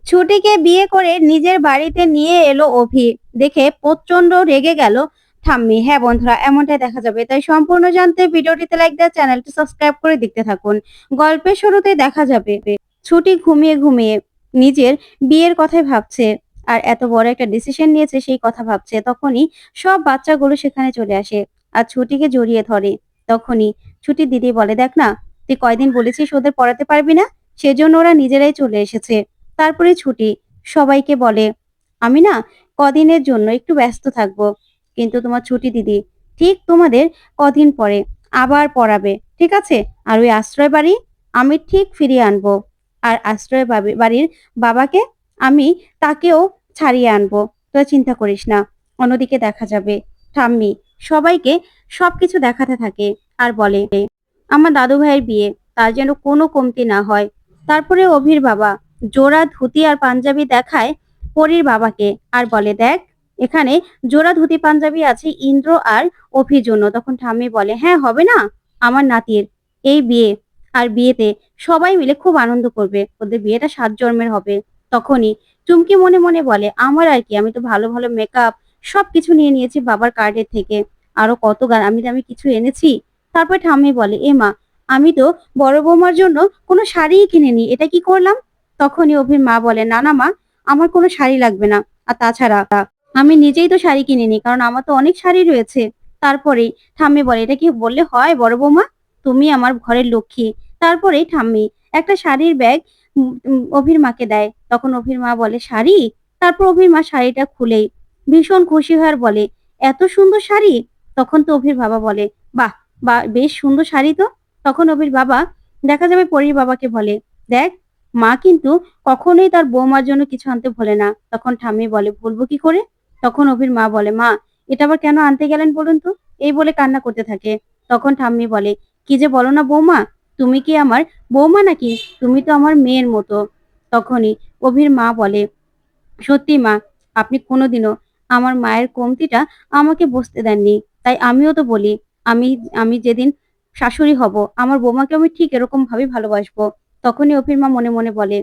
ছুটিকে বিয়ে করে নিজের বাড়িতে নিয়ে এলো অভি। দেখে প্রচন্ড রেগে গেল ঠাম্মি। হ্যাঁ বন্ধুরা, এমনটাই দেখা যাবে। তাই সম্পূর্ণ জানতে ভিডিওটিতে লাইক দেওয়া, চ্যানেলটি সাবস্ক্রাইব করে দেখতে থাকুন। গল্পের শুরুতেই দেখা যাবে ছুটি ঘুমিয়ে ঘুমিয়ে নিজের বিয়ের কথাই ভাবছে। আর এত বড় একটা ডিসিশন নিয়েছে সেই কথা ভাবছে। তখনই সব বাচ্চাগুলো সেখানে চলে আসে আর ছুটিকে জড়িয়ে ধরে। তখনই ছুটির দিদি বলে, দেখ না, তুই কয়দিন বলেছিস ওদের পড়াতে পারবি না, সেজন্য ওরা নিজেরাই চলে এসেছে। তারপরে ছুটি সবাইকে বলে, আমি না কদিনের জন্য একটু ব্যস্ত থাকবো, কিন্তু তোমার ছুটি দিদি ঠিক তোমাদের কদিন পরে আবার পড়াবে, ঠিক আছে? আর ওই আশ্রয় বাড়ি আমি ঠিক ফিরিয়ে আনবো। আর আশ্রয় বাড়ির বাবাকে আমি তাকেও ছাড়িয়ে আনবো, তোরা চিন্তা করিস না। অন্যদিকে দেখা যাবে ঠাম্মি সবাইকে সবকিছু দেখাতে থাকে আর বলে, আমার দাদু ভাইয়ের বিয়ে, তার যেন কোনো কমতি না হয়। তারপরে অভির বাবা জোড়া ধুতি আর পাঞ্জাবি দেখায় পরীর বাবাকে আর বলে, দেখ, এখানে জোড়া ধুতি পাঞ্জাবি আছে ইন্দ্র আর অভির জন্য। তখন ঠাম্মি বলে, হ্যাঁ হবে না, আমার নাতির এই বিয়ে, আর বিয়েতে সবাই মিলে খুব আনন্দ করবে, ওদের বিয়েটা 7 জন্মের হবে। তখনই চুমকি মনে মনে বলে, আমার আর কি, আমি তো ভালো ভালো মেকআপ সবকিছু নিয়ে নিয়েছি বাবার কার্ডের থেকে, আরো কত আমি দামি কিছু এনেছি। তারপর ঠাম্মি বলে, এ মা, আমি তো বড় বৌমার জন্য কোনো শাড়িই কিনিনি, এটা কি করলাম? তখনই অভির মা বলে, না না মা, আমার কোনো শাড়ি লাগবে না। আর তাছাড়া আমি নিজেই তো শাড়ি কিনিনি, কারণ আমার তো অনেক শাড়ি রয়েছে। তারপরেই ঠাম্মি বলে, এটা কি বললে হয় বড় বৌমা, তুমি আমার ঘরের লক্ষ্মী। তারপরেই ঠাম্মি একটা শাড়ির ব্যাগ অভির মাকে দেয়। তখন অভির মা বলে, শাড়ি? তারপর অভির মা শাড়িটা খুলেই ভীষণ খুশি হয়ে বলে, এত সুন্দর শাড়ি? তখন তো অভির বাবা বলে, বাহ, বা বেশ সুন্দর শাড়ি তো। তখন অভির বাবা দেখা যাবে পরীর বাবাকে বলে, দেখ, মা কিন্তু কখনোই তার বৌমার জন্য কিছু আনতে ভোলে না। তখন ঠাম্মি বলে, ভুলবো কি করে? তখন অভির মা বলে, মা, এটা আবার কেন আনতে গেলেন বলুন তো? এই বলে কান্না করতে থাকে। তখন ঠাম্মি বলে, কি যে বলো না বৌমা, তুমি কি আমার বৌমা নাকি? তুমি তো আমার মেয়ের মতো। তখনই অভির মা বলে, সত্যি মা, আপনি কোনোদিনও আমার মায়ের কমতিটা আমাকে বুঝতে দেননি। তাই আমিও তো বলি, আমি আমি যেদিন শাশুড়ি হব, আমার বৌমাকে আমি ঠিক এরকম ভাবে ভালোবাসবো। তখনই অভির মা মনে মনে বলে,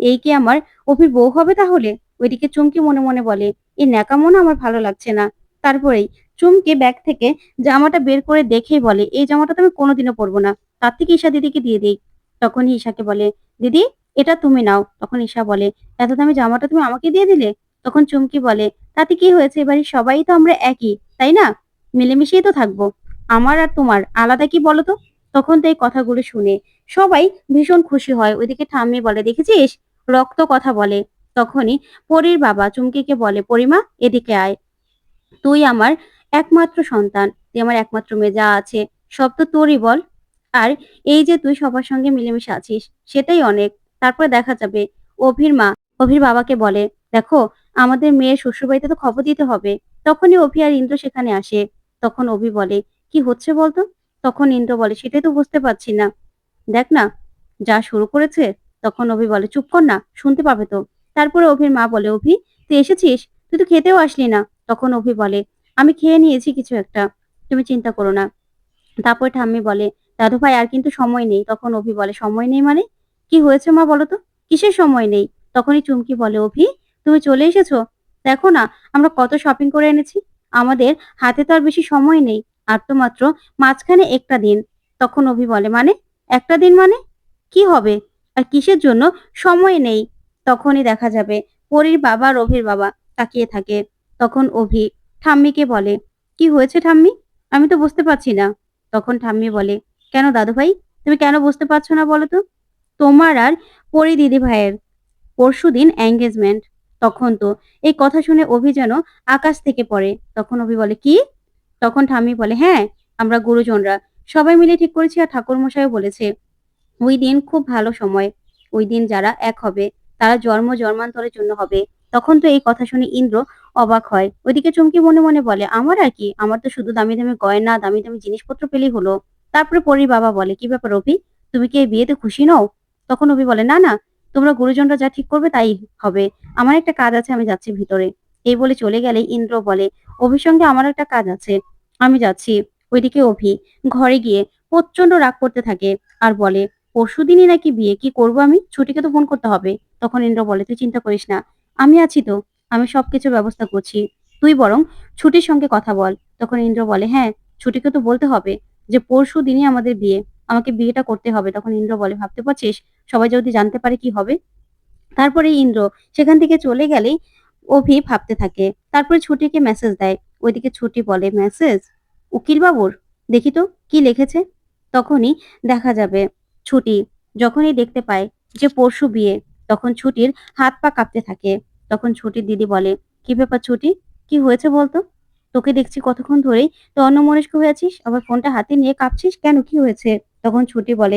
এই কি আমার অভির বউ হবে তাহলে? ওইদিকে চুমকি মনে মনে বলে, এই ন্যাকামো না আমার ভালো লাগছে না। তারপরেই চুমকি ব্যাগ থেকে জামাটা বের করে দেখেই বলে, এই জামাটা তো আমি কোনোদিনও পরবো না, তার থেকে ঈশা দিদিকে দিয়ে দিই। তখন ঈশাকে বলে, দিদি, এটা তুমি নাও। তখন ঈশা বলে, এত দামি জামাটা তুমি আমাকে দিয়ে দিলে? তখন চুমকি বলে, তাতে কি হয়েছে, এবারে সবাই তো আমরা একই, তাই না? মিলেমিশেই তো থাকবো, আমার আর তোমার আলাদা কি বলো তো? তখন তো এই কথাগুলো শুনে সবাই ভীষণ খুশি হয়। ওইদিকে ঠাম্মি বলে, দেখেছিস, রক্ত কথা বলে। তখনই পরীর বাবা চুমকিকে বলে, পরিমা, এদিকে আয়, তুই আমার একমাত্র সন্তান, তুই আমার একমাত্র মেয়ে, যা আছে সব তো তোরই বল। আর এই যে তুই সবার সঙ্গে মিলেমিশে আছিস, সেটাই অনেক। তারপরে দেখা যাবে অভির মা অভির বাবাকে বলে, দেখো, আমাদের মেয়ের শ্বশুরবাড়িতে তো খবর দিতে হবে। তখনই অভি আর ইন্দ্র সেখানে আসে। তখন অভি বলে, কি হচ্ছে বলতো? তখন ইন্দ্র বলে, সেটাই তো বুঝতে পারছি না, দেখ না, যা শুরু করেছে। তখন অভি বলে, চুপ কর না, শুনতে পাবে তো। তারপরে অভির মা বলে, অভি, তুই এসেছিস, তুই তো খেতেও আসলি না। তখন অভি বলে, আমি খেয়ে নিয়েছি কিছু একটা, তুমি চিন্তা করো না। তারপরে ঠাম্মি বলে, দাদু ভাই আর কিন্তু সময় নেই। তখন অভি বলে, সময় নেই মানে? কি হয়েছে মা বলো তো, কিসের সময় নেই? তখনই চুমকি বলে, অভি, তুমি চলে এসেছো? দেখো না, আমরা কত শপিং করে এনেছি, আমাদের হাতে তো আর বেশি সময় নেই, আর তো মাত্র মাঝখানে একটা দিন। তখন অভি বলে, মানে একটা দিন মানে কি হবে, আর কিসের জন্য সময় নেই? তখনই দেখা যাবে পরীর বাবা আর অভির বাবা তাকিয়ে থাকে। তখন অভি ঠাম্মিকে বলে, কি হয়েছে ঠাম্মি, আমি তো বুঝতে পারছি না। তখন ঠাম্মি বলে, কেন দাদু ভাই, তুমি কেন বুঝতে পারছো না বলো তো? তোমার আর পরি দিদি ভাইয়ের পরশুদিন এঙ্গেজমেন্ট। তখন তো এই কথা শুনে অভি যেন আকাশ থেকে পড়ে। তখন অভি বলে, কি? তখন ঠাম্মি বলে, হ্যাঁ, আমরা গুরুজনরা সবাই মিলে ঠিক করেছি, আর ঠাকুরমশাইও বলেছে ওই দিন খুব ভালো সময়। ওই দিন যারা এক হবে তারা জন্ম জন্মান্তরের জন্য হবে। তখন তো এই কথা শুনে ইন্দ্র অবাক হয়। ওইদিকে চুমকি মনে মনে বলে, আমার আর কি, আমার তো শুধু দামি দামি গয়না, দামি দামি জিনিসপত্র পেলেই হলো। তারপরে পরীর বাবা বলে, কি ব্যাপার অভি, তুমি কি এই বিয়েতে খুশি নও? তখন অভি বলে, না না, তোমরা গুরুজনরা যা ঠিক করবে তাই হবে, আমার একটা কাজ আছে, আমি যাচ্ছি ভিতরে। এই বলে চলে গেলে ইন্দ্র বলে, অভির সঙ্গে আমার একটা কাজ আছে, আমি যাচ্ছি। ওইদিকে অভি ঘরে গিয়ে প্রচন্ড রাগ করতে থাকে আর বলে, পরশুদিনই নাকি বিয়ে, কি করব আমি? ছুটিকে তো ফোন করতে হবে। তখন ইন্দ্র বলে, তুই চিন্তা করিস না, আমি আছি তো, আমি সবকিছু ব্যবস্থা করছি। তুই বরং ছুটির সঙ্গে কথা বল। তখন ইন্দ্র বলে, হ্যাঁ, ছুটিকে তো বলতে হবে যে পরশুদিনই আমাদের বিয়ে, আমাকে বিয়েটা করতে হবে। তখন ইন্দ্র বলে, ভাবতে পারছিস সবাই যদি জানতে পারে কি হবে? তারপরে ইন্দ্র সেখান থেকে চলে গেলেই অভি ভাবতে থাকে। তারপরে ছুটিকে মেসেজ দেয়। ওইদিকে ছুটি বলে, মেসেজ উকিল বাবুর, দেখি তো কি লিখেছে। তখনই দেখা যাবে ছুটি যখনই দেখতে পায় যে পরশু বিয়ে, তখন ছুটির হাত পা কাঁপতে থাকে। তখন ছুটির দিদি বলে, কি ব্যাপার ছুটি, কি হয়েছে বলতো? তোকে দেখছি কতক্ষণ ধরেই তো অন্যমনস্ক হয়ে আছিস, আবার ফোনটা হাতে নিয়ে কাঁপছিস কেন, কি হয়েছে? তখন ছুটি বলে,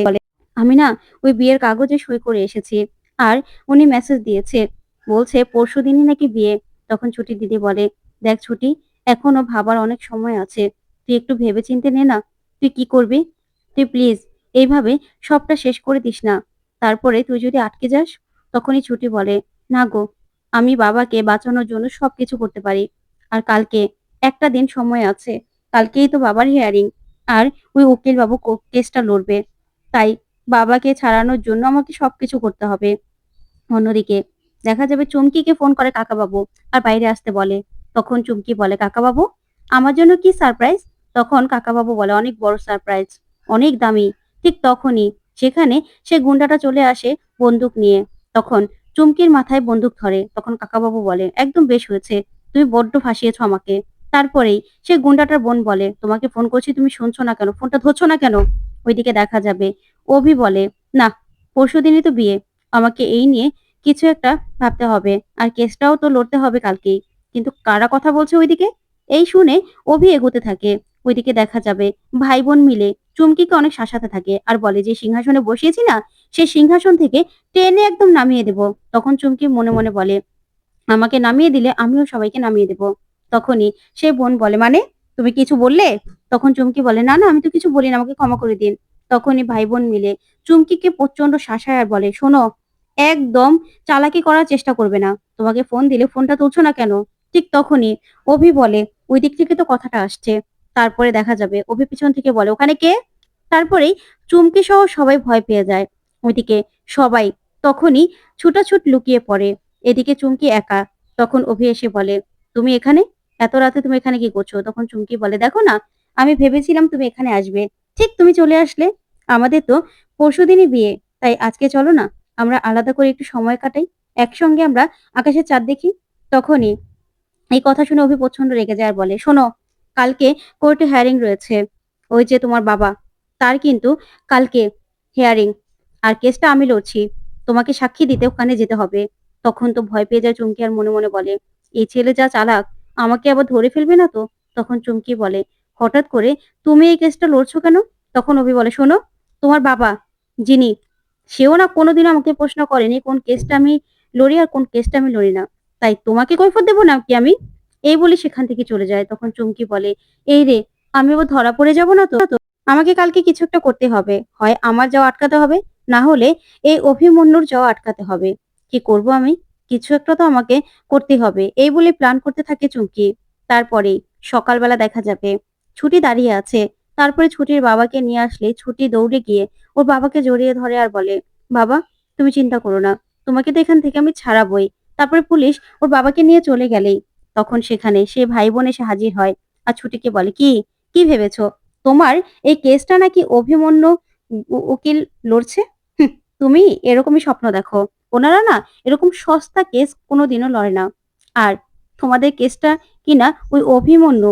আমি না ওই বিয়ের কাগজে সই করে এসেছি, আর উনি মেসেজ দিয়েছে, বলছে পরশুদিনই নাকি বিয়ে। তখন ছুটির দিদি বলে, দেখ ছুটি, এখনো ভাবার অনেক সময় আছে, তুই একটু ভেবেচিন্তে নে না, তুই কি করবি? তুই প্লিজ এইভাবে সবটা শেষ করে দিস না, তারপরে তুই যদি আটকে যাস। তখনই ছুটি বলে, না গো, আমি বাবাকে বাঁচানোর জন্য সবকিছু করতে পারি। আর কালকে একটা দিন সময় আছে, কালকেই তো বাবার হিয়ারিং, আর ওই উকিল বাবু কেসটা লড়বে, তাই বাবাকে ছাড়ানোর জন্য আমাকে সবকিছু করতে হবে। অন্যদিকে দেখা যাবে চুমকিকে ফোন করে কাকাবাবু আর বাইরে আসতে বলে। তখন চুমকি বলে, কাকাবাবু আমার জন্য কি সারপ্রাইজ? তখন কাকাবাবু বলে, অনেক বড় সারপ্রাইজ, অনেক দামি। ঠিক তখনই সেখানে সে গুন্ডাটা চলে আসে বন্দুক নিয়ে। তখন চুমকির মাথায় বন্দুক ধরে। তখন কাকাবাবু বলে, একদম বেশ হয়েছে, তুমি বড্ড ফাঁসিয়েছো আমাকে। তারপরেই সে গুন্ডাটার বোন বলে, তোমাকে ফোন করছি, তুমি শুনছো না কেন, ফোনটা ধরছো না কেন? ওইদিকে দেখা যাবে অভি বলে, না, পরশুদিনই তো বিয়ে, আমাকে এই নিয়ে কিছু একটা ভাবতে হবে, আর কেসটাও তো লড়তে হবে কালকেই। কিন্তু কারা কথা বলছে ওইদিকে? এই শুনে অভি এগোতে থাকে। ওইদিকে দেখা যাবে ভাই বোন মিলে চুমকিকে অনেক শাসাতে থাকে আর বলে, যে সিংহাসনে বসিয়েছি না, সেই সিংহাসন থেকে টেনে একদম নামিয়ে দেব। তখন চুমকি মনে মনে বলে, আমাকে নামিয়ে দিলে আমিও সবাইকে নামিয়ে দেব। তখনই সেই বোন বলে, মানে তুমি কিছু বললে? তখন চুমকি বলে, না না, আমি তো কিছু বলি না, আমাকে ক্ষমা করে দিন। তখনই ভাই বোন মিলে চুমকিকে প্রচন্ড শাসায় আর বলে, শোনো, একদম চালাকি করার চেষ্টা করবে না, তোমাকে ফোন দিলে ফোনটা তুলছো না কেন? ঠিক তখনই অভি বলে, ওই দিক থেকে তো কথাটা আসছে। তারপরে দেখা যাবে অভি পিছন থেকে বলে, ওখানে কে? তারপরেই চুমকি সহ সবাই ভয় পেয়ে যায়। ওইদিকে সবাই তখনই ছুটাছুট লুকিয়ে পড়ে। এদিকে চুমকি একা। তখন অভি এসে বলে, তুমি এখানে, এত রাতে তুমি এখানে কি করছো? তখন চুমকি বলে, দেখো না, আমি ভেবেছিলাম তুমি এখানে আসবে, ঠিক তুমি চলে আসলে। আমাদের তো পরশুদিনই বিয়ে, তাই আজকে চলো না, আমরা আলাদা করে একটু সময় কাটাই, একসঙ্গে আমরা আকাশের চাঁদ দেখি। তখনই এই কথা শুনে অভি প্রচন্ড রেগে যায় আর বলে, শোনো, কালকে কোর্টে হিয়ারিং রয়েছে, ওই যে তোমার বাবা, তার কিন্তু কালকে হিয়ারিং, আর কেসটা আমি লড়ছি, তোমাকে সাক্ষী দিতে ওখানে যেতে হবে। তখন তো ভয় পেয়ে যায় চুমকি আর মনে মনে বলে, এই ছেলে যা চালাক, আমাকে আবার ধরে ফেলবে না তো? তখন চুমকি বলে, হঠাৎ করে তুমি এই কেসটা লড়ছো কেন? তখন অভি বলে, শোনো, তোমার বাবা যিনি, সেও না কোনোদিনও আমাকে প্রশ্ন করেনি কোন কেসটা আমি লড়ি আর কোন কেসটা আমি লড়ি না, তাই তোমাকে কৈফিয়ত দেবো না কি আমি? এই বলে সেখান থেকে চলে যায়। তখন চুমকি বলে, এই রে, আমি আবার ধরা পড়ে যাব না তো? আমাকে কালকে কিছু একটা করতে হবে, হয় আমার যাওয়া আটকাতে হবে, না হলে এই অভিমন্যুর যাওয়া আটকাতে হবে। কি করব আমি? কিছু একটা তো আমাকে করতে হবে, এই বলে প্ল্যান করতে থাকে চুমকি। তারপরেই সকালবেলা দেখা যাবে ছুটি দাঁড়িয়ে আছে। তারপরে ছুটির বাবাকে নিয়ে আসলে ছুটি দৌড়ে গিয়ে ওর বাবাকে জড়িয়ে ধরে আর বলে, বাবা তুমি চিন্তা করো না, তোমাকে তো এখান থেকে আমি ছাড়াবই। তারপরে পুলিশ ওর বাবাকে নিয়ে চলে গেলেই তখন সেখানে সে ভাই বোন এসে হাজির হয় আর ছুটিকে বলে, কি কি ভেবেছো তোমার এই কেসটা নাকি অভিমন্যু উকিল লড়ছে? হুঁ, তুমি এরকমই স্বপ্ন দেখো, ওনারা না এরকম সস্তা কেস কোনোদিনও লড়ে না, আর তোমাদের কেসটা কিনা ওই অভিমন্যু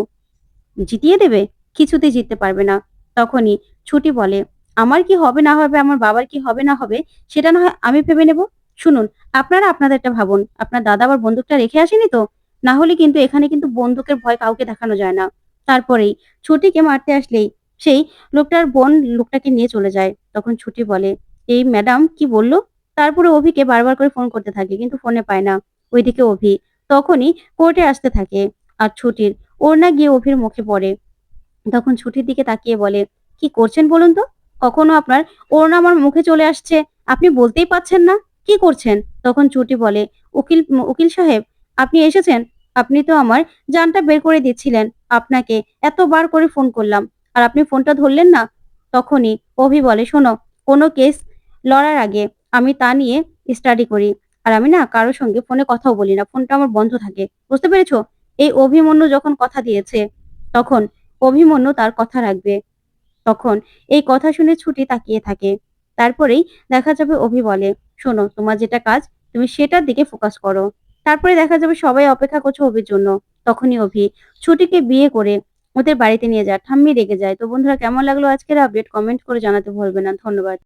জিতিয়ে দেবে, কিছুতেই জিততে পারবে না। তখনই ছুটি বলে, আমার কি হবে না হবে, আমার বাবার কি হবে না হবে, সেটা না হয় আমি ভেবে নেব। শুনুন, আপনারা আপনাদেরটা ভাবুন, আপনার দাদা আবার বন্দুকটা রেখে আসেনি তো? না হলে কিন্তু এখানে কিন্তু বন্দুকের ভয় কাউকে দেখানো যায় না। তারপরেই ছুটিকে মারতে আসলেই সেই লোকটার বোন লোকটাকে নিয়ে চলে যায়। তখন ছুটি বলে, এই ম্যাডাম কি বললো? তারপরে অভিকে বারবার করে ফোন করতে থাকে কিন্তু ফোনে পায় না। ওইদিকে অভি তখনই কোর্টে আসতে থাকে আর ছুটির ওড়না গিয়ে অভির মুখে পড়ে। তখন ছুটির দিকে তাকিয়ে বলে, কি করছেন বলুন তো? কখনো আপনার ওড়না আমার মুখে চলে আসছে, আপনি বলতেই পারছেন না, কি করছেন? তখন ছুটি বলে, উকিল উকিল সাহেব, আপনি এসেছেন, আপনি তো আমার জানটা বের করে দিচ্ছিলেন, আপনাকে এতবার করে ফোন করলাম আর আপনি ফোনটা ধরলেন না। তখনই অভি বলে, শোনো, কোনো কেস লড়ার আগে আমি তা নিয়ে স্টাডি করি। আর আমি না কারো সঙ্গে ফোনে কথাও বলি না। ফোনটা আমার বন্ধ থাকে। বুঝতে পেরেছো? এই অভিমন্যু যখন কথা দিয়েছে, তখন অভিমন্যু তার কথা রাখবে। তখন এই কথা শুনে ছুটি তাকিয়ে থাকে। তারপরেই দেখা যাবে অভি বলে, "শোনো, তোমার যেটা কাজ তুমি সেটার দিকে ফোকাস করো।" তারপরে দেখা যাবে সবাই অপেক্ষা করছে অভির জন্য। তখনই অভি ছুটিকে বিয়ে করে ওদের বাড়িতে নিয়ে যায়। ঠাম্মি রেগে যায়। তো বন্ধুরা, কেমন লাগলো আজকের আপডেট? কমেন্ট করে জানাতে ভুলবে না। ধন্যবাদ।